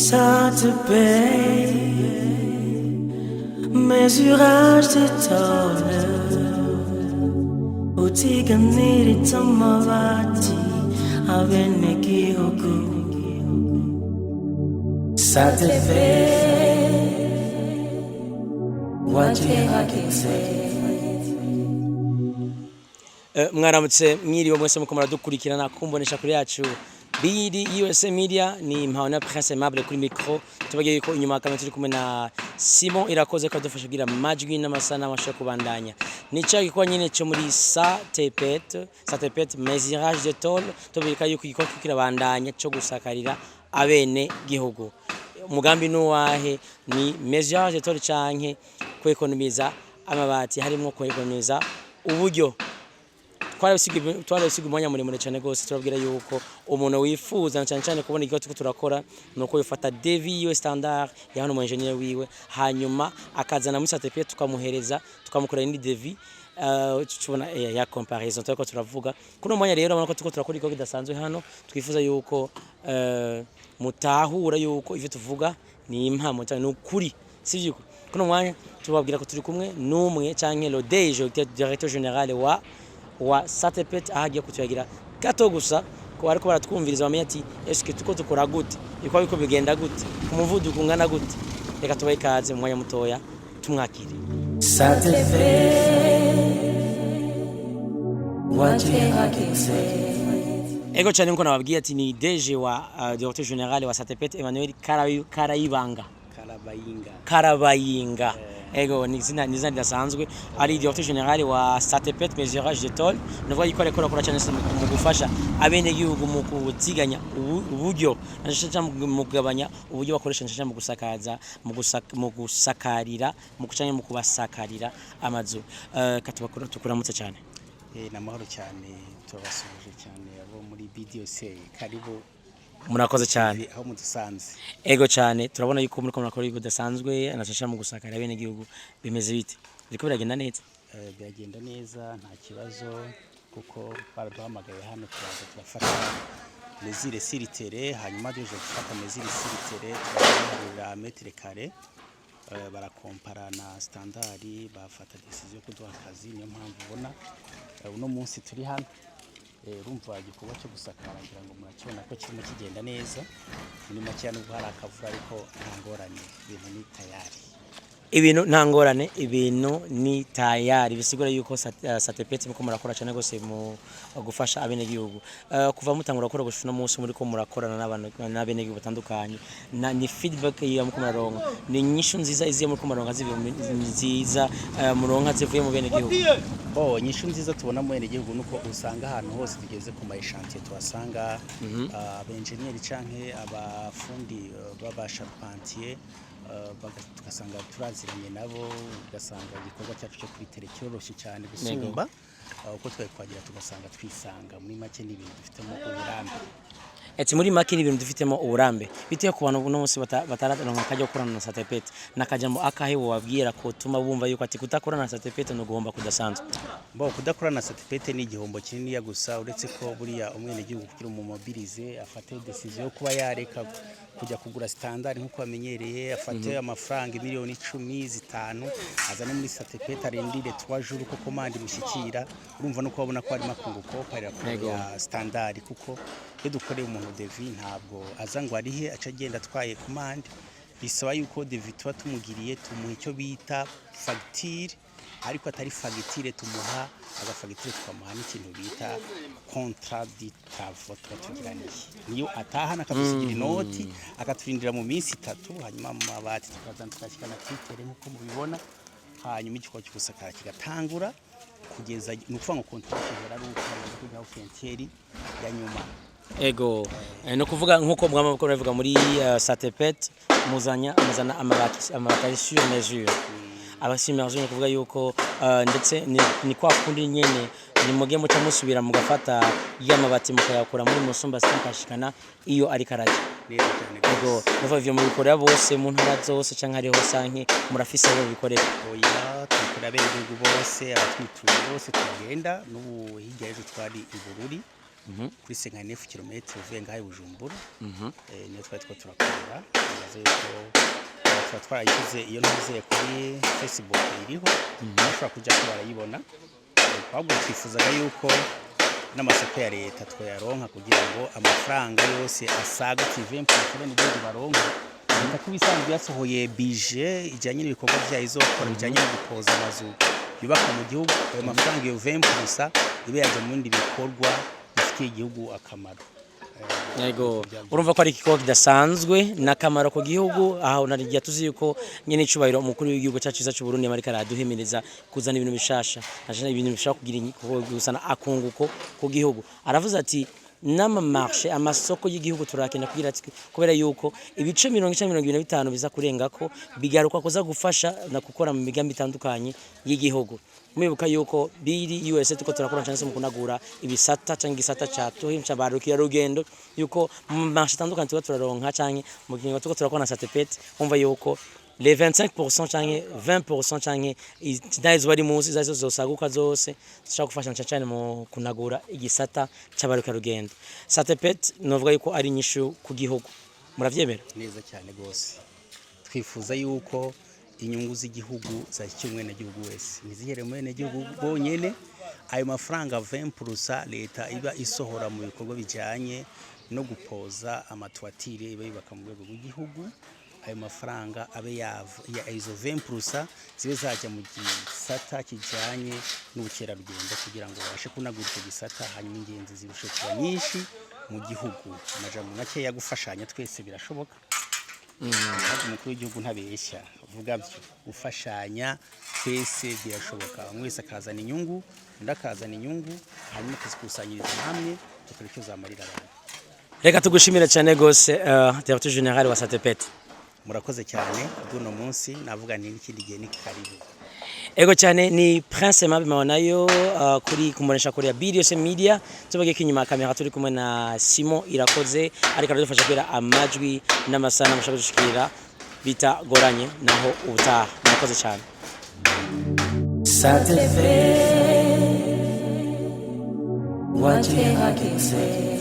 Ça te paye, mesurage de tole, utiganiri tamavati, avene gihugu. Ça te fait, wajihagise. Mwaramutse mwiriwe mwese muko muradukurikirana kumbonesha kuri yacu BD USA Media ni Mpawona Prince Aimable kuri micro tubagiye yuko inyuma kamera turi kumwe na Simon Irakoze ko dufasha kugira majwi n'amasana amasha kubandanya nica gikwa nyine cyo muri Satepet mesurage de tôle tubika yuko igikoko kirabandanya cyo gusakarira abene gihugu umugambi nuwahe ni mesurage de tôle canke kwekonomiza amabati harimo kwekonomiza uburyo twarabisiga umwanya muremure cyane gose turabwira yuko umuntu wifuza cyane cyane kubona igihe turakora nuko yifata devis yo standard ya hano mu engineer wiwe hanyuma akazana muri Satepet tukamuhereza tukamukora indi devis tubona ya comparison turako turavuga kuno mwanya rero urabona ko turakora igihe kidasanzwe hano twifuza yuko mutahura yuko ivyo tuvuga ni impamo cyane n'ukuri sivyo kuno mwanya tubabwira ko turi kumwe n'umwe canke le directeur général wa Satepet ahagiye kutuyagira gato gusa ko ariko baratwumviriza bamenye ati eske tuko tukora gute iko biko bigenda gute kumuvuduko ungana gute reka tubaye ikaze mu mwanya mutoya tumwakire Satepet wajihagise. Ego cyane nko nababwiye ati ni DG wa directeur général wa Satepet Emmanuel Karabayinga. Ego ni zina ridasanzwe ari directeur général wa Satepet mesurage de tôle nuvuga yikore kora cyane mu gufasha abene gihugu mu kutiganya uburyo nashaka mu kugabanya uburyo bakoresha nashaka mu gusakaza mu gusakarira mu kucanye mu kubasakarira amazu katubakora tukuramutse cyane namahoro cyane tubasuje cyane abo muri BDOC karibu murakoze cyane aho mudusanze. Ego cyane turabona yuko muri komurakora yuko dasanzwe anashasha mu gusakara bene gihugu bimeze bite biriko biragenda neza biragenda neza nta kibazo kuko baraduhamagaye hano turafata mesure siritere hanyuma duje gufata mesure siritere turaharura metre carré barakompara na standard bafata decision ko duha akazi niyo mpamvu ubona uno munsi turi hano urumva igikorwa cyo gusakara ngira ngo murakibona ko kirimo kigenda neza muri make nubwo hari akavura ariko nta ngorane ibintu ni tayari ibintu ni tayari bisigura yuko Satepet muko murakora cyane gose mu gufasha abene gihugu kuva mutangura gukora gushuna munsi muri ko murakorana n'abantu n'abene gihugu batandukanye ni feedback ya muko muraronka ni nyishu nziza iziye muko muronka nziza muronka zivuye mu bene gihugu nyishu nziza tubona mu bene gihugu nuko usanga ahantu hose tugeze ku mayishantier tuhasanga abenjeniyeri canke abafundi b'abasharpentier tugasanga turaziranye nabo ugasanga igikorwa cyacu cyo kwitere cyoroshye cyane gusumba uko twakwagira tugasanga twisanga muri make n'ibintu dufitemo uburambe muri make n'ibintu dufitemo uburambe bitewe ku bantu no munsi batararonka kajya gukorana na Satepet nakajambo akahe wabwira ko tuma bumva yuko ati kutakorana na Satepet no guhomba kudasanzwe kudakorana na Satepet ni igihombo kinini ya gusa uretse ko buriya umwene gihugu kugira mu mobilize afate decision yo kuba yareka kujya kugura standard nkuko bamenyereye afate amafaranga miliyoni 10 azane muri Satepet arindire 3 jours ko commande mushyikira urumva no kubona ko ari makunguko parira ya standard kuko dukoreye umuntu devis ntabwo aza ngo arihe acagenda twaye commande bisaba yuko devis tuba tumugiriye tumuha icyo bita facture ariko atari facture tumuha agafagitire tukamuha n'ikintu bita contrat de travaux tugiraniye niyo atahana akadusigira inoti akaturindira mu minsi 3 hanyuma mu mabati tukazana tukashikana kwitere nkuko mubibona hanyuma igikorwa cyo gusakara kigatangura kugeza nukuvuga ngo contrat ihera ari uko kujya officiel ya nyuma. Ego no kuvuga nkuko mwama bako bavuga muri Satepet muzana amabati sur mesure abasimerje kuvuga yuko ndetse ni kwa kundi nyene ni muge muca musubira mugafata y'amabati mukayakura muri musumba sikashikana iyo ari karaje ego nova ivyo mu bikorera bose mu ntara zose canke ari ho sanke murafise abo bikorera oya tukora bene bose abatwituye bose tugenda n'ubu hirya y'ejo twari ibururi kuri 59 km uvuye ngahe Bujumbura niyo twari two turakorera bivuze yuko tuba twarayishyize iyo ntuzeye kuri Facebook iriho bashobora kujya ko barayibona ahubwo twifuzaga yuko n'amasoko ya leta twayaronka kugira ngo amafaranga yose asaga 20% n'igihugu baronka leta kubisanzwe yasohoye bije ijyanye n'ibikorwa byayo izokora bijyanye no gukoza amazu yubaka mu gihugu ayo mafaranga yo 20% ibe yaje mu bindi bikorwa bifitiye igihugu akamaro. Yego urumva ko ari igikorwa kidasanzwe n'akamaro ku gihugu aho narigiye tuzi yuko nyene icubahiro umukuru w'igihugu cyacu cyiza cy'u Burundi Amerika araduhimiriza kuzana ibintu bishasha ashana ibintu bishaka kugira gusana akunguko ku gihugu aravuze ati n'amamarché amasoko y'igihugu turakenda kugira ati kubera yuko ibice 125 biza kurengako bigaruka kuza gufasha na gukora mu migambi itandukanye y'igihugu mwibuka yuko biri USA tuko turakora cyane mu kunagura ibisata cyangwa igisata cya tuhimcha barukira rugendo yuko mu marché atandukanye tuba turaronka cyane mu kingo tuko turakora na satepete umva yuko les 25% cyane 20% cyane idaizwa ari munsi zazo zosaguka zose zishaka gufasha cyane mu kunagura igisata cy'abarukira rugendo satepete novuga yuko ari nyishu ku gihugu muravyemera neza cyane gose twifuza yuko inyungu z'igihugu zakimwe na gihugu wese nizihere mu ne gihugu bonyene ayo mafaranga 20% leta iba isohora mu bikorwa bijanye no gupoza amatwatire iba yubaka mu rwego rw'igihugu ayo mafaranga abe ya izo 20% zibe zaje mu gisata kijanye n'ubukerarugendo kugira ngo babashe kunagura icyo gisata hanyuma ingenzi zirushe kuba nyinshi mu gihugu amajambo make yagufashanya twese birashoboka. Umukuru w'igihugu ntabeshya uvuga byo gufashanya twese birashoboka mwese akazana inyungu ndakazana inyungu hanyuma tuzikusanyiriza hamwe tukora icyo zamarira abantu. Reka tugushimira cyane gose Directeur General wa Satepete. Murakoze cyane bw'uno munsi navuga nti n'ikindi gihe ni karibu. Ego cyane ni Prince Mabima nayo kuri kumuresha kuri BDS Media tubage kinyuma kamera turi kumwe na Simon Irakoze ariko aradufasha kwera amajwi n'amasana mushaka gushikira bita goranye naho ubutaha murakoze cyane. Ça te fait what you can say.